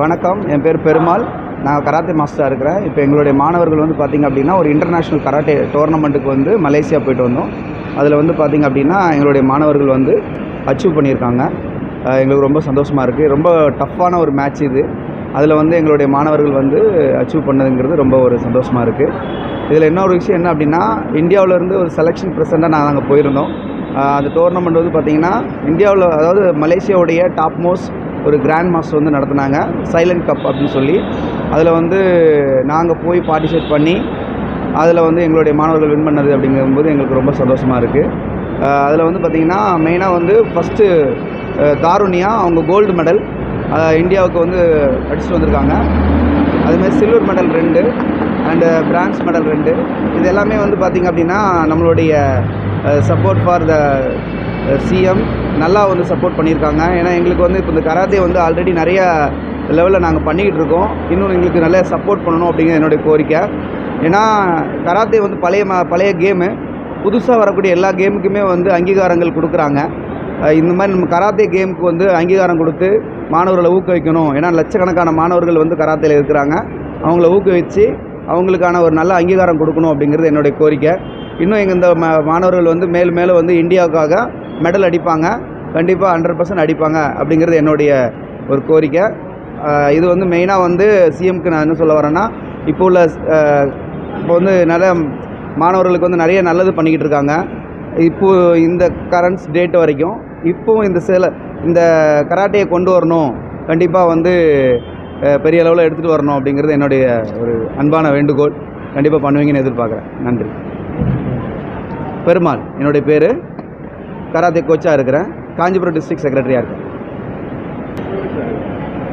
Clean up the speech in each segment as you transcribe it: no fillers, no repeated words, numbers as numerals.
வணக்கம், என் பேர் பெருமாள். நான் கராத்தே மாஸ்டராக இருக்கிறேன். இப்போ எங்களுடைய மாணவர்கள் வந்து பார்த்திங்க அப்படின்னா ஒரு இன்டர்நேஷ்னல் கராட்டே டோர்னமெண்ட்டுக்கு வந்து மலேசியா போய்ட்டு வந்தோம். அதில் வந்து பார்த்திங்க அப்படின்னா எங்களுடைய மாணவர்கள் வந்து அச்சீவ் பண்ணியிருக்காங்க. எங்களுக்கு ரொம்ப சந்தோஷமாக இருக்குது. ரொம்ப டஃப்பான ஒரு மேட்ச் இது. அதில் வந்து எங்களுடைய மாணவர்கள் வந்து அச்சீவ் பண்ணதுங்கிறது ரொம்ப ஒரு சந்தோஷமாக இருக்குது. இதில் இன்னொரு விஷயம் என்ன அப்படின்னா, இந்தியாவிலேருந்து ஒரு செலெக்ஷன் ப்ரெசென்ட்டாக நாங்கள் அங்கே போயிருந்தோம். அந்த டோர்னமெண்ட் வந்து பார்த்திங்கன்னா இந்தியாவில், அதாவது மலேசியாவுடைய டாப் மோஸ்ட் ஒரு கிராண்ட் மாஸ்டர் வந்து நடத்துனாங்க, சைலண்ட் கப் அப்படின்னு சொல்லி. அதில் வந்து நாங்கள் போய் பார்ட்டிசிபேட் பண்ணி அதில் வந்து எங்களுடைய மாணவர்கள் வின் பண்ணது அப்படிங்கும்போது எங்களுக்கு ரொம்ப சந்தோஷமாக இருக்குது. அதில் வந்து பார்த்திங்கன்னா மெயினாக வந்து ஃபஸ்ட்டு தாருண்யா, அவங்க கோல்டு மெடல் இந்தியாவுக்கு வந்து அடிச்சுட்டு வந்திருக்காங்க. அதுமாதிரி silver medal 2 and bronze medal 2. இது எல்லாமே வந்து பார்த்திங்க அப்படின்னா நம்மளுடைய சப்போர்ட் ஃபார் த சிஎம் நல்லா வந்து சப்போர்ட் பண்ணியிருக்காங்க. ஏன்னா எங்களுக்கு வந்து இப்போ இந்த கராத்தே வந்து ஆல்ரெடி நிறைய லெவலில் நாங்கள் பண்ணிக்கிட்டு இருக்கோம். இன்னும் எங்களுக்கு நல்லா சப்போர்ட் பண்ணணும் அப்படிங்கிறது என்னுடைய கோரிக்கை. ஏன்னா கராத்தே வந்து பழைய கேமு, புதுசாக வரக்கூடிய எல்லா கேமுக்குமே வந்து அங்கீகாரங்கள் கொடுக்குறாங்க. இந்த மாதிரி நம்ம கராத்தே கேமுக்கு வந்து அங்கீகாரம் கொடுத்து மாணவர்களை ஊக்குவிக்கணும். ஏன்னா லட்சக்கணக்கான மாணவர்கள் வந்து கராத்தேயில் இருக்கிறாங்க. அவங்கள ஊக்குவிச்சு அவங்களுக்கான ஒரு நல்ல அங்கீகாரம் கொடுக்கணும் அப்படிங்கிறது என்னுடைய கோரிக்கை. இன்னும் எங்கள் இந்த மாணவர்கள் வந்து மேலும் வந்து இந்தியாவுக்காக மெடல் அடிப்பாங்க, கண்டிப்பாக 100% அடிப்பாங்க அப்படிங்கிறது என்னுடைய ஒரு கோரிக்கை. இது வந்து மெயினாக வந்து சிஎம்க்கு நான் என்ன சொல்ல வரேன்னா, இப்போ வந்து நிறைய மாணவர்களுக்கு வந்து நிறைய நல்லது பண்ணிக்கிட்டு இருக்காங்க. இப்போது இந்த கரண்ட்ஸ் டேட் வரைக்கும் இப்போவும் இந்த கராட்டையை கொண்டு வரணும், கண்டிப்பாக வந்து பெரிய அளவில் எடுத்துகிட்டு வரணும் அப்படிங்கிறது என்னுடைய ஒரு அன்பான வேண்டுகோள். கண்டிப்பாக பண்ணுவீங்கன்னு எதிர்பார்க்குறேன். நன்றி. பெருமாள் என்னுடைய பேர். கராத்தே கோச்சாக இருக்கிறேன். காஞ்சிபுரம் டிஸ்ட்ரிக்ட் செக்ரட்டரியாக இருக்கேன்.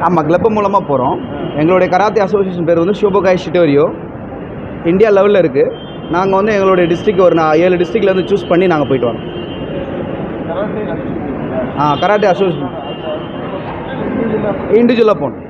ஆமாம், கிளப்பு மூலமாக போகிறோம். எங்களுடைய கராத்தே அசோசியேஷன் பேர் வந்து ஷோபோகாய் ஷிட்டோரியோ. இந்தியா லெவலில் இருக்குது. நாங்கள் வந்து எங்களுடைய டிஸ்ட்ரிக்ட் ஒரு 7 டிஸ்ட்ரிக்ட்லேருந்து சூஸ் பண்ணி நாங்கள் போய்ட்டு வரோம். கராத்தே அசோசியேஷன் இண்டிவிஜுவலாக போகணும்.